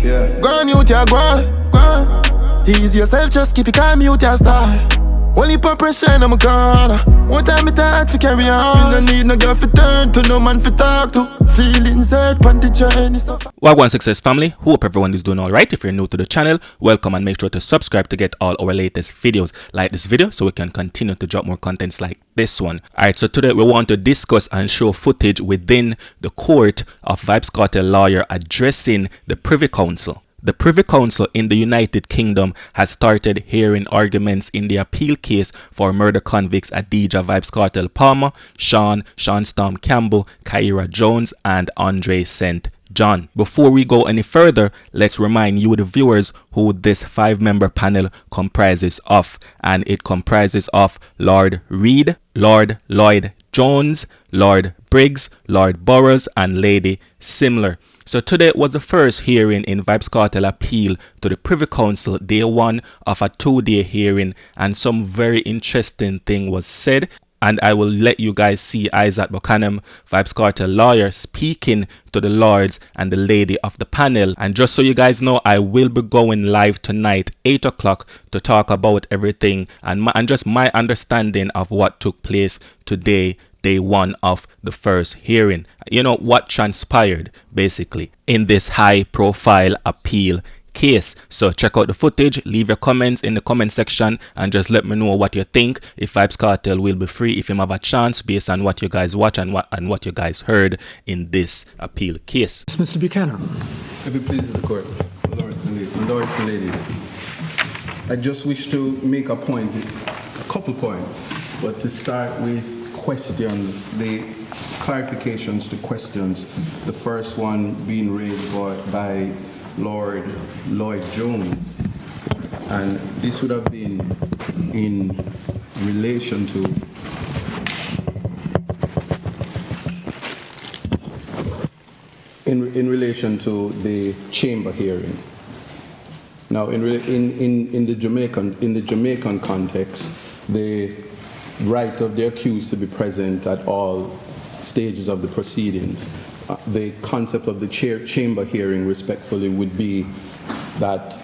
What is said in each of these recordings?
Yeah. Go on, mute ya, go on. Ease yourself, just keep it calm, mute ya, star. Only put pressure and I'm gone. One time it hard to carry on. You no need no girl for turn to, no man for talk to. Feelings hurt on the journey so far. Wagwan Success family, hope everyone is doing alright. If you're new to the channel, welcome and make sure to subscribe to get all our latest videos. Like this video so we can continue to drop more contents like this one. Alright, so today we want to discuss and show footage within the court of Vybz Kartel Lawyer addressing the Privy Council. The Privy Council in the United Kingdom has started hearing arguments in the appeal case for murder convicts Adidja Vybz Kartel Palmer, Sean Storm Campbell, Kyra Jones, and Andre St. John. Before we go any further, let's remind you, the viewers, who this 5-member panel comprises of. And it comprises of Lord Reed, Lord Lloyd Jones, Lord Briggs, Lord Burrows, and Lady Simler. So today was the first hearing in Vybz Kartel appeal to the Privy Council, day 1 of a 2-day hearing, and some very interesting thing was said. And I will let you guys see Isat Buchanan, Vybz Kartel Lawyer, speaking to the lords and the lady of the panel. And just so you guys know, I will be going live tonight, 8 o'clock, to talk about everything and just my understanding of what took place today, day 1 of the first hearing. You know, what transpired basically in this high profile appeal case. So check out the footage, leave your comments in the comment section, and just let me know what you think, if Vybz Kartel will be free, if him have a chance based on what you guys watch and what you guys heard in this appeal case. Mr. Buchanan. If it pleases the court, lords and ladies, I just wish to make a couple points, but to start with questions, the clarifications to questions. The first one being raised by Lord Lloyd Jones, and this would have been in relation to in relation to the chamber hearing. Now, in the Jamaican context, the right of the accused to be present at all stages of the proceedings. The concept of the chamber hearing, respectfully, would be that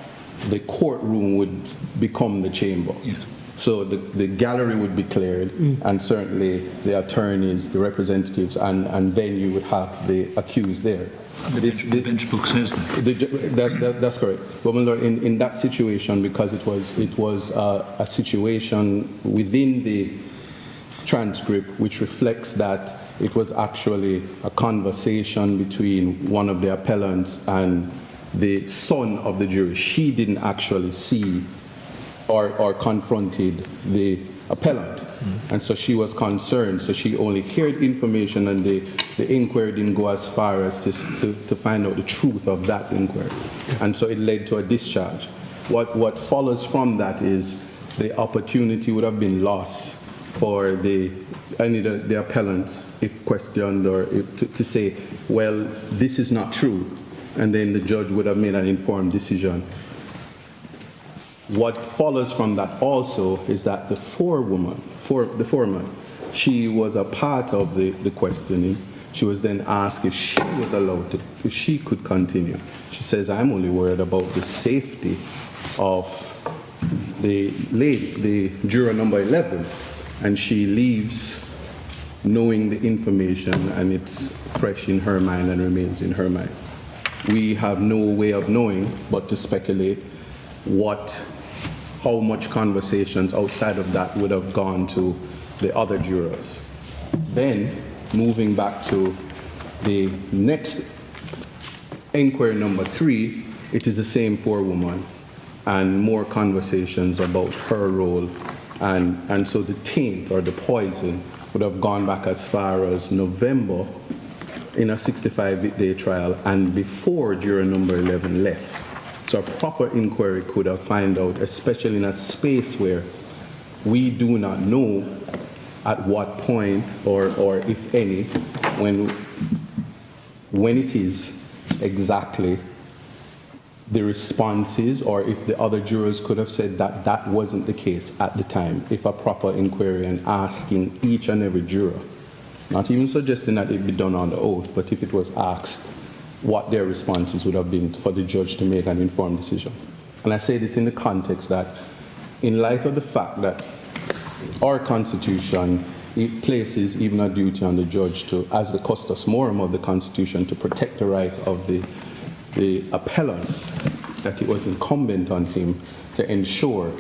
the courtroom would become the chamber. Yeah. So the gallery would be cleared, and certainly the attorneys, the representatives, and then you would have the accused there. The bench book says that. That's correct. But my lord, in that situation, because it was a situation within the transcript which reflects that it was actually a conversation between one of the appellants and the son of the jury. She didn't actually see or confronted the appellant. And so she was concerned, so she only heard information, and the inquiry didn't go as far as to find out the truth of that inquiry. And so it led to a discharge. What follows from that is the opportunity would have been lost for the appellants, if questioned, or to say, well, this is not true, and then the judge would have made an informed decision. What follows from that also is that the foreman, she was a part of the questioning. She was then asked if she was allowed to, if she could continue. She says, I'm only worried about the safety of the lady, the juror number 11. And she leaves knowing the information, and it's fresh in her mind and remains in her mind. We have no way of knowing but to speculate how much conversations outside of that would have gone to the other jurors. Then, moving back to the next inquiry number 3, it is the same forewoman, and more conversations about her role. And so the taint or the poison would have gone back as far as November in a 65-day trial and before juror number 11 left. So a proper inquiry could have found out, especially in a space where we do not know at what point or if any, when it is exactly the responses, or if the other jurors could have said that that wasn't the case at the time, if a proper inquiry and asking each and every juror, not even suggesting that it be done on the oath, but if it was asked what their responses would have been for the judge to make an informed decision. And I say this in the context that, in light of the fact that our Constitution, it places even a duty on the judge to, as the custos morum of the Constitution, to protect the rights of the appellants, that it was incumbent on him to ensure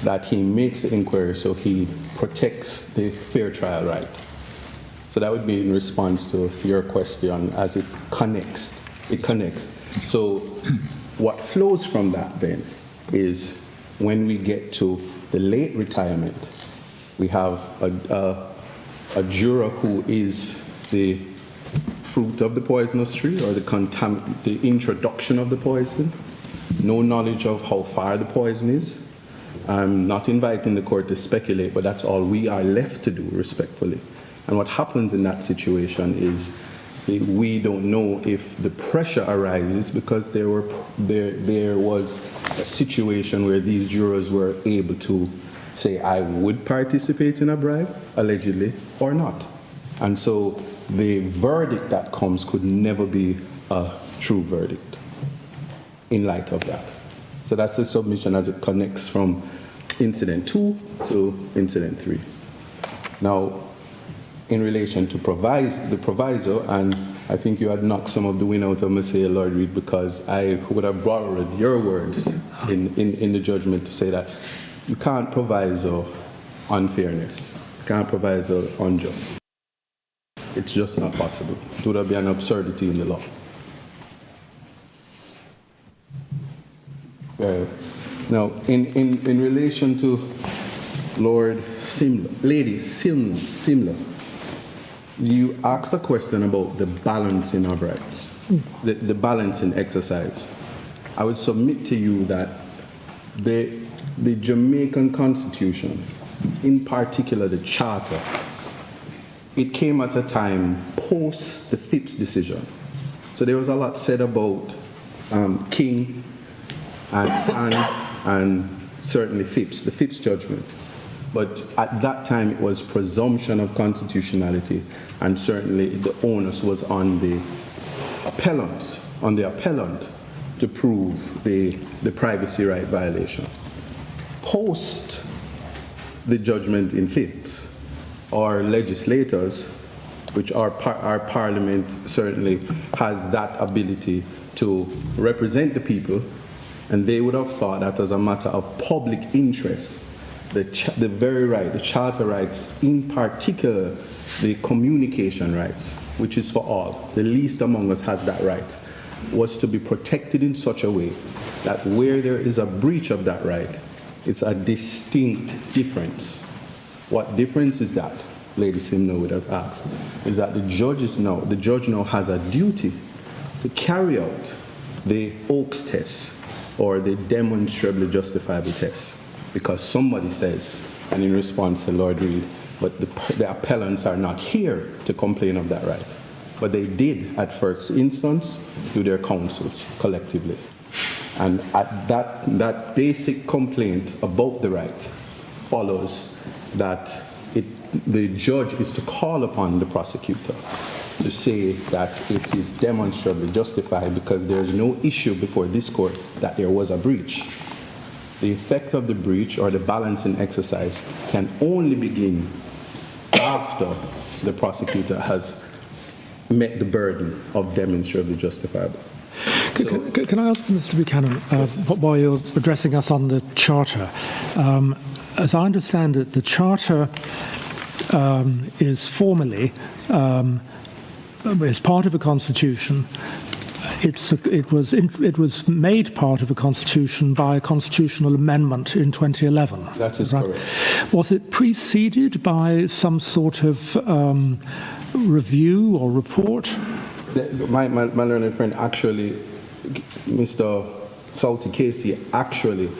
that he makes the inquiry so he protects the fair trial right. So that would be in response to your question as it connects. It connects. So what flows from that then is when we get to the late retirement, we have a juror who is the fruit of the poisonous tree, or the introduction of the poison, no knowledge of how far the poison is. I'm not inviting the court to speculate, but that's all we are left to do, respectfully. And what happens in that situation is we don't know if the pressure arises because there was a situation where these jurors were able to say, I would participate in a bribe, allegedly, or not. And so the verdict that comes could never be a true verdict in light of that. So that's the submission as it connects from incident 2 to incident 3. Now, in relation to the proviso, and I think you had knocked some of the wind out of me, say, Lord Reed, because I would have borrowed your words in the judgment to say that you can't proviso unfairness, you can't proviso unjust. It's just not possible. It would be an absurdity in the law. Now, in relation to Lady Simla, you asked a question about the balancing of rights, the balancing exercise. I would submit to you that the Jamaican Constitution, in particular the Charter, it came at a time post the Phipps decision. So there was a lot said about King and certainly Phipps, the Phipps judgment. But at that time it was presumption of constitutionality, and certainly the onus was on the appellant, to prove the privacy right violation. Post the judgment in Phipps, our legislators, which our parliament certainly has that ability to represent the people, and they would have thought that as a matter of public interest, the very right, the charter rights, in particular the communication rights, which is for all, the least among us has that right, was to be protected in such a way that where there is a breach of that right, it's a distinct difference. What difference is that? Lady Simno would have asked, is that the judge now has a duty to carry out the Oakes test, or the demonstrably justifiable test, because somebody says, and in response to Lord Reed, but the appellants are not here to complain of that right. But they did at first instance to their counsels collectively. And at that basic complaint about the right follows that the judge is to call upon the prosecutor to say that it is demonstrably justified because there is no issue before this court that there was a breach. The effect of the breach or the balancing exercise can only begin after the prosecutor has met the burden of demonstrably justifiable. Can I ask Mr. Buchanan, while you're addressing us on the Charter, as I understand it, the Charter is formally is part of a constitution. It was made part of a constitution by a constitutional amendment in 2011. That is right? Correct. Was it preceded by some sort of review or report? My learned friend actually, Mr. Salty Casey, actually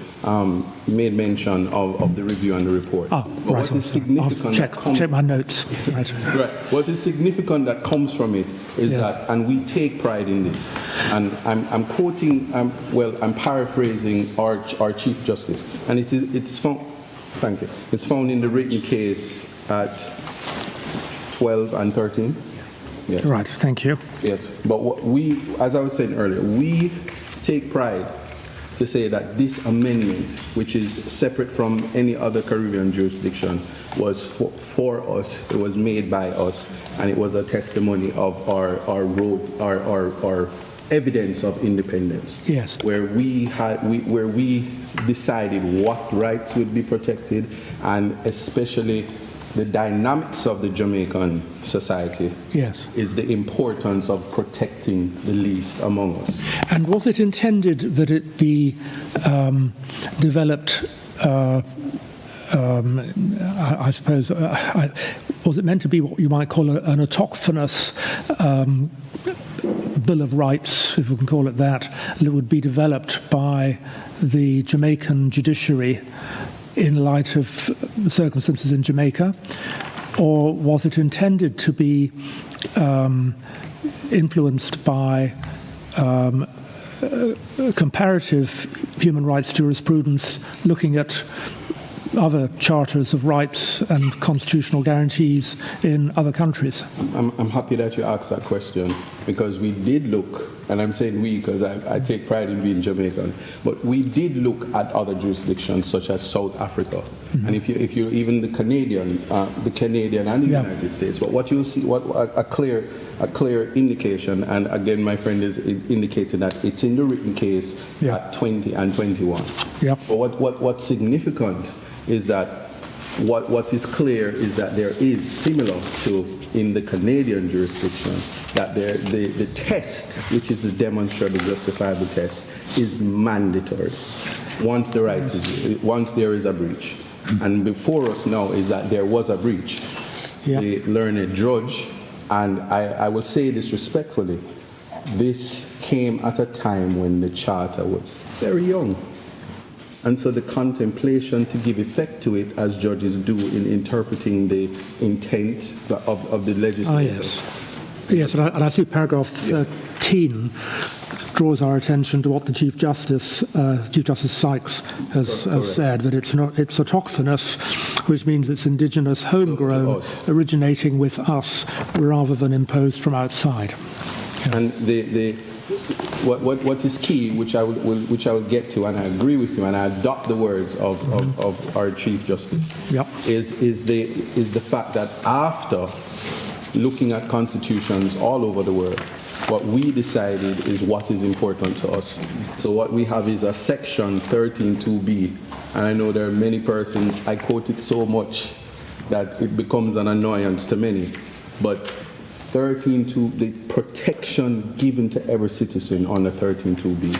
made mention of the review and the report. Oh, but right. What is significant? Check my notes. Right. Right. What is significant that comes from it is that, and we take pride in this, and I'm quoting, I'm paraphrasing our Chief Justice, and it's found. Thank you. It's found in the written case at 12 and 13. Yes. Right, thank you. Yes, but what we, as I was saying earlier, we take pride to say that this amendment, which is separate from any other Caribbean jurisdiction, was for us, it was made by us, and it was a testimony of our evidence of independence. Yes. Where we decided what rights would be protected, and especially the dynamics of the Jamaican society. Yes. Is the importance of protecting the least among us. And was it intended that it be developed, I suppose, was it meant to be what you might call an autochthonous Bill of Rights, if we can call it that would be developed by the Jamaican judiciary in light of the circumstances in Jamaica? Or was it intended to be influenced by comparative human rights jurisprudence looking at other charters of rights and constitutional guarantees in other countries? I'm happy that you asked that question, because we did look, and I'm saying we because I take pride in being Jamaican, but we did look at other jurisdictions such as South Africa, and if you even the Canadian and the United States. But what you'll see, a clear indication, and again, my friend is indicating that it's in the written case at 20 and 21. Yep. But what's significant is that what is clear is that there is similar to in the Canadian jurisdiction that the test, which is the demonstrable justifiable test, is mandatory once there is a breach. And before us now is that there was a breach. The learned judge, and I will say this respectfully, this came at a time when the charter was very young. And so the contemplation to give effect to it, as judges do in interpreting the intent of the legislation. Yes, and I see paragraph 13 draws our attention to what the Chief Justice Sykes has said, that it's autochthonous, which means it's indigenous, homegrown, originating with us rather than imposed from outside. And what is key, which I will get to, and I agree with you, and I adopt the words of our Chief Justice, is the fact that after looking at constitutions all over the world, what we decided is what is important to us. So what we have is a section 13.2b, and I know there are many persons, I quote it so much that it becomes an annoyance to many, but 13.2, the protection given to every citizen under 13.2b.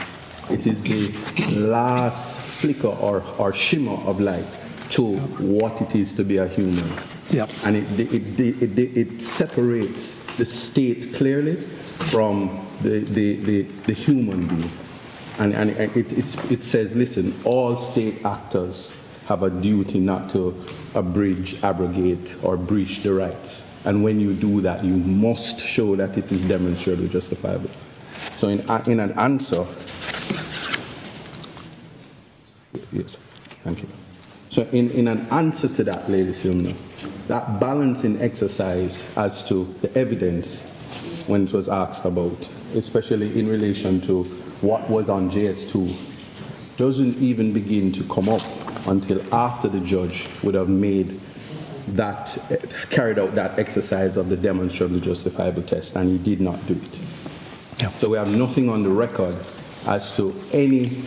It is the last flicker or shimmer of light to what it is to be a human. Yep. And it separates the state clearly from the human being. And it says, listen, all state actors have a duty not to abridge, abrogate, or breach the rights. And when you do that, you must show that it is demonstrably justifiable. So in an answer, yes, thank you. So in an answer to that, ladies and gentlemen, that balancing exercise as to the evidence when it was asked about, especially in relation to what was on JS2, doesn't even begin to come up until after the judge would have carried out that exercise of the demonstrably justifiable test, and he did not do it. Yeah. So we have nothing on the record as to any